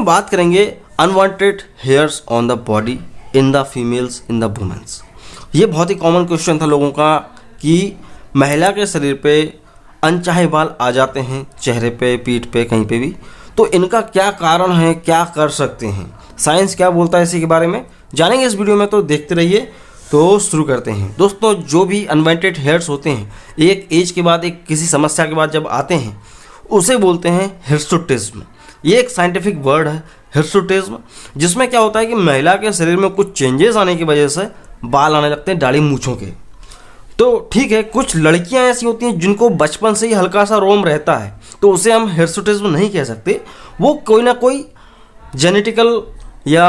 इसमें बात करेंगे unwanted hairs on the body in the females in the women's. ये बहुत ही कॉमन क्वेश्चन था लोगों का कि महिला के शरीर पे अनचाहे बाल आ जाते हैं, चेहरे पे, पीठ पे, कहीं पे भी, तो इनका क्या कारण है, क्या कर सकते हैं, साइंस क्या बोलता है इसी के बारे में जानेंगे इस वीडियो में, तो देखते रहिए। तो शुरू करते हैं। दोस्तों, जो भी अनवांटेड हेयर्स होते हैं एक एज के बाद, एक किसी समस्या के बाद जब आते हैं, उसे बोलते हैं हिर्सुटिज्म। ये एक साइंटिफिक वर्ड है हिर्सुटिज्म, जिसमें क्या होता है कि महिला के शरीर में कुछ चेंजेस आने की वजह से बाल आने लगते हैं दाढ़ी मूंछों के। तो ठीक है, कुछ लड़कियां ऐसी होती हैं जिनको बचपन से ही हल्का सा रोम रहता है, तो उसे हम हिर्सुटिज्म नहीं कह सकते। वो कोई ना कोई जेनेटिकल या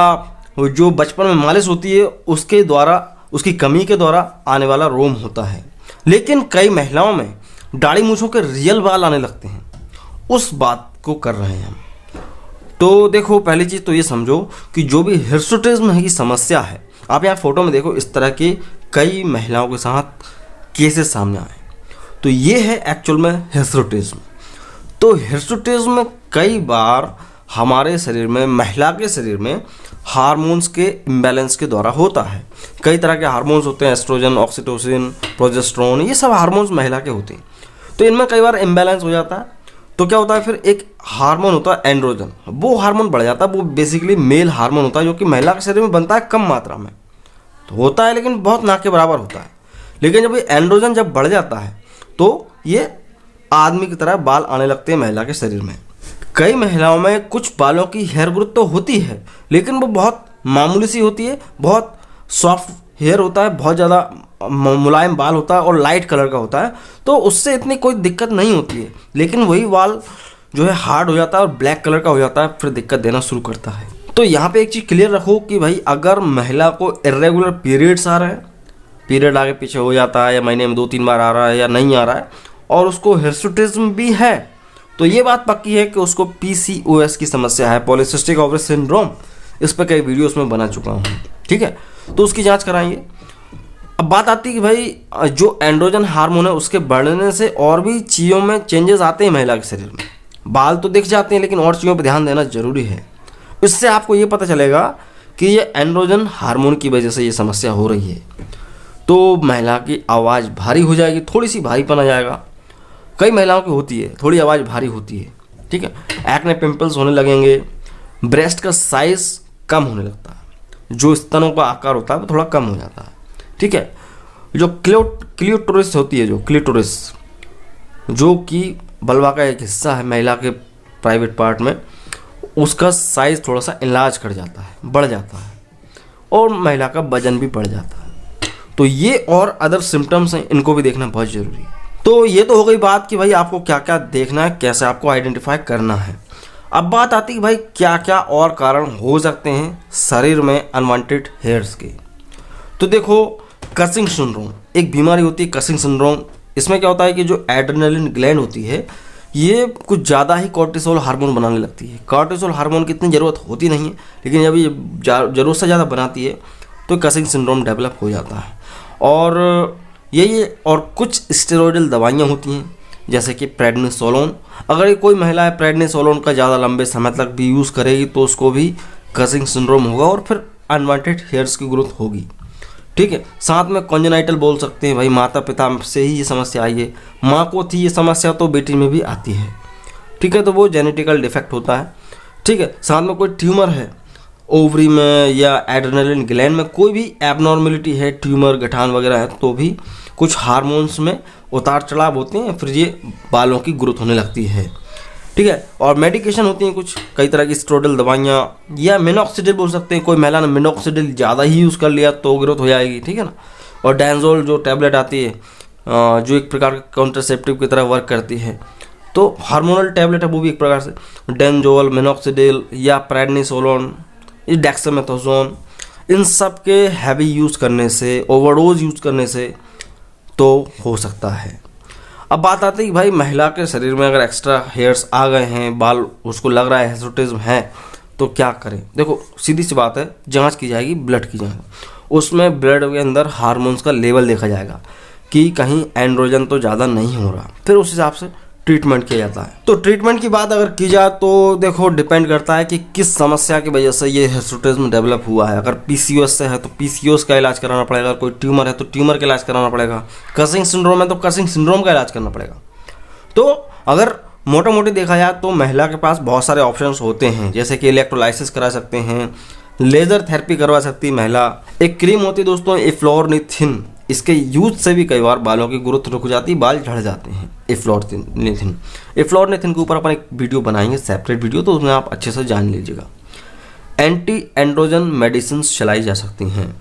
जो बचपन में मालिश होती है उसके द्वारा, उसकी कमी के द्वारा आने वाला रोम होता है। लेकिन कई महिलाओं में दाढ़ी मूंछों के रियल बाल आने लगते हैं, उस बात को कर रहे हैं हम। तो देखो, पहली चीज़ तो ये समझो कि जो भी हिर्सुटिज्म की समस्या है, आप यहाँ फोटो में देखो, इस तरह के कई महिलाओं के साथ केसेस सामने आए, तो ये है एक्चुअल में हिर्सुटिज्म। तो हिर्सुटिज्म कई बार हमारे शरीर में, महिला के शरीर में हार्मोन्स के इम्बैलेंस के द्वारा होता है। कई तरह के हार्मोन्स होते हैं, एस्ट्रोजन, ऑक्सीटोसिन, प्रोजेस्टेरोन, ये सब हार्मोन्स महिला के होते हैं। तो इनमें कई बार इम्बैलेंस हो जाता है, तो क्या होता है, फिर एक हार्मोन होता है एंड्रोजन, वो हार्मोन बढ़ जाता है। वो बेसिकली मेल हार्मोन होता है जो कि महिला के शरीर में बनता है कम मात्रा में, तो होता है लेकिन बहुत ना के बराबर होता है। लेकिन जब ये एंड्रोजन जब बढ़ जाता है तो ये आदमी की तरह बाल आने लगते हैं महिला के शरीर में। कई महिलाओं में कुछ बालों की हेयर ग्रोथ तो होती है, लेकिन वो बहुत मामूली सी होती है, बहुत सॉफ्ट हेयर होता है, बहुत ज़्यादा मुलायम बाल होता है और लाइट कलर का होता है, तो उससे इतनी कोई दिक्कत नहीं होती है। लेकिन वही बाल जो है हार्ड हो जाता है और ब्लैक कलर का हो जाता है, फिर दिक्कत देना शुरू करता है। तो यहाँ पे एक चीज़ क्लियर रखो कि भाई अगर महिला को इर्रेगुलर पीरियड्स आ रहे हैं, पीरियड आगे पीछे हो जाता है, या महीने में 2-3 बार आ रहा है या नहीं आ रहा है, और उसको हिर्सुटिज्म भी है, तो ये बात पक्की है कि उसको PCOS की समस्या है, पॉलीसिस्टिक ओवरी सिंड्रोम। इस पर कई वीडियोस में बना चुका हूँ, ठीक है, तो उसकी जांच कराएंगे। अब बात आती है कि भाई जो एंड्रोजन हार्मोन है उसके बढ़ने से और भी चीज़ों में चेंजेस आते हैं महिला के शरीर में। बाल तो दिख जाते हैं, लेकिन और चीज़ों पर ध्यान देना जरूरी है। इससे आपको ये पता चलेगा कि ये एंड्रोजन हार्मोन की वजह से ये समस्या हो रही है। तो महिला की आवाज़ भारी हो जाएगी, थोड़ी सी भारीपन आ जाएगा। कई महिलाओं की होती है, थोड़ी आवाज़ भारी होती है, ठीक है। एक्ने पिंपल्स होने लगेंगे, ब्रेस्ट का साइज कम होने लगता है, जो स्तनों का आकार होता है वो थोड़ा कम हो जाता है, ठीक है। जो क्लिटोरिस होती है, जो क्लिटोरिस जो कि बल्वा का एक हिस्सा है महिला के प्राइवेट पार्ट में, उसका साइज थोड़ा सा इलाज कर जाता है, बढ़ जाता है, और महिला का वजन भी बढ़ जाता है। तो ये और अदर सिम्टम्स हैं, इनको भी देखना बहुत ज़रूरी है। तो ये तो हो गई बात कि भाई आपको क्या क्या देखना है, कैसे आपको आइडेंटिफाई करना है। अब बात आती है कि भाई क्या क्या और कारण हो सकते हैं शरीर में अनवांटेड हेयर्स के। तो देखो, कसिंग सिंड्रोम एक बीमारी होती है, कसिंग सिंड्रोम। इसमें क्या होता है कि जो एड्रेनलिन ग्लैंड होती है, ये कुछ ज़्यादा ही कॉर्टिसोल हार्मोन बनाने लगती है। कॉर्टिसोल हार्मोन की इतनी ज़रूरत होती नहीं है, लेकिन जब ये ज़रूरत से ज़्यादा बनाती है तो कसिंग सिंड्रोम डेवलप हो जाता है। और ये और कुछ स्टेरॉयडल दवाइयाँ होती हैं, जैसे कि प्रेडनिसोलोन। अगर ये कोई महिला है प्रेडनिसोलोन का ज़्यादा लंबे समय तक भी यूज़ करेगी तो उसको भी कसिंग सिंड्रोम होगा और फिर अनवांटेड हेयर्स की ग्रोथ होगी, ठीक है। साथ में कॉन्जेनाइटल बोल सकते हैं, भाई माता पिता से ही ये समस्या आई है, माँ को थी ये समस्या तो बेटी में भी आती है, ठीक है, तो वो जेनेटिकल डिफेक्ट होता है, ठीक है। साथ में कोई ट्यूमर है ओवरी में या एड्रेनलिन ग्लैंड में, कोई भी एबनॉर्मेलिटी है, ट्यूमर, गठान वगैरह है, तो भी कुछ हार्मोन्स में उतार चढ़ाव होते हैं, फिर ये बालों की ग्रोथ होने लगती है, ठीक है। और मेडिकेशन होती हैं कुछ, कई तरह की स्टेरॉयडल दवाइयाँ, या मिनॉक्सिडिल बोल सकते हैं। कोई महिला ने मिनॉक्सिडिल ज़्यादा ही यूज़ कर लिया तो ग्रोथ हो जाएगी, ठीक है ना। और डैंजोल जो टैबलेट आती है, जो एक प्रकार का काउंटरसेप्टिव की तरह वर्क करती है, तो हार्मोनल टैबलेट है, वो भी एक प्रकार से डेंजोल, मिनॉक्सिडिल या प्रेडनिसोलोन, डेक्सामेथासोन, इन सब के हैवी यूज़ करने से, ओवरडोज यूज़ करने से तो हो सकता है। अब बात आती है कि भाई महिला के शरीर में अगर एक्स्ट्रा हेयर्स आ गए हैं, बाल उसको लग रहा है हिर्सुटिज्म है, तो क्या करें। देखो सीधी सी बात है, जांच की जाएगी, ब्लड की जाएगी, उसमें ब्लड के अंदर हार्मोन्स का लेवल देखा जाएगा कि कहीं एंड्रोजन तो ज़्यादा नहीं हो रहा, फिर उस हिसाब से ट्रीटमेंट किया जाता है। तो ट्रीटमेंट की बात अगर की जाए तो देखो डिपेंड करता है कि किस समस्या की वजह से ये हिर्सुटिज्म डेवलप हुआ है। अगर पीसीओएस से है तो पीसीओएस का इलाज कराना पड़ेगा, अगर कोई ट्यूमर है तो ट्यूमर का इलाज कराना पड़ेगा, कसिंग सिंड्रोम है तो कसिंग सिंड्रोम का इलाज करना पड़ेगा। तो अगर मोटा मोटी देखा जाए तो महिला के पास बहुत सारे ऑप्शंस होते हैं, जैसे कि इलेक्ट्रोलाइसिस करा सकते हैं, लेज़र थेरेपी करवा सकती है महिला। एक क्रीम होती है दोस्तों एफ्लोरनिथिन, इसके यूज से भी कई बार बालों की ग्रोथ रुक जाती है, बाल झड़ जाते हैं। एफ्लोरनिथिन के ऊपर अपन एक वीडियो बनाएंगे, सेपरेट वीडियो, तो उसमें आप अच्छे से जान लीजिएगा। एंटी एंड्रोजन मेडिसिन चलाई जा सकती हैं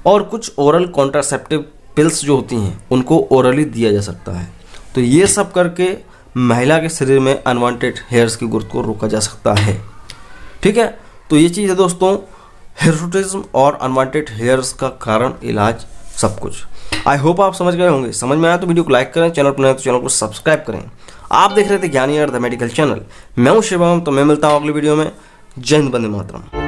और कुछ ओरल कॉन्ट्रासेप्टिव पिल्स जो होती हैं उनको ओरली दिया जा सकता है। तो ये सब करके महिला के शरीर में अनवांटेड हेयर्स की ग्रोथ को रोका जा सकता है। ठीक है, तो ये चीज़ है दोस्तों, हिर्सुटिज्म और अनवांटेड हेयर्स का कारण, इलाज, सब कुछ। आई होप आप समझ गए होंगे। समझ में आया तो वीडियो को लाइक करें, चैनल पर नए तो चैनल को सब्सक्राइब करें। आप देख रहे थे ज्ञानी अर्थ द मेडिकल चैनल, मैं हूं शिवम। तो मैं मिलता हूं अगली वीडियो में। जय हिंद, वंदे मातरम।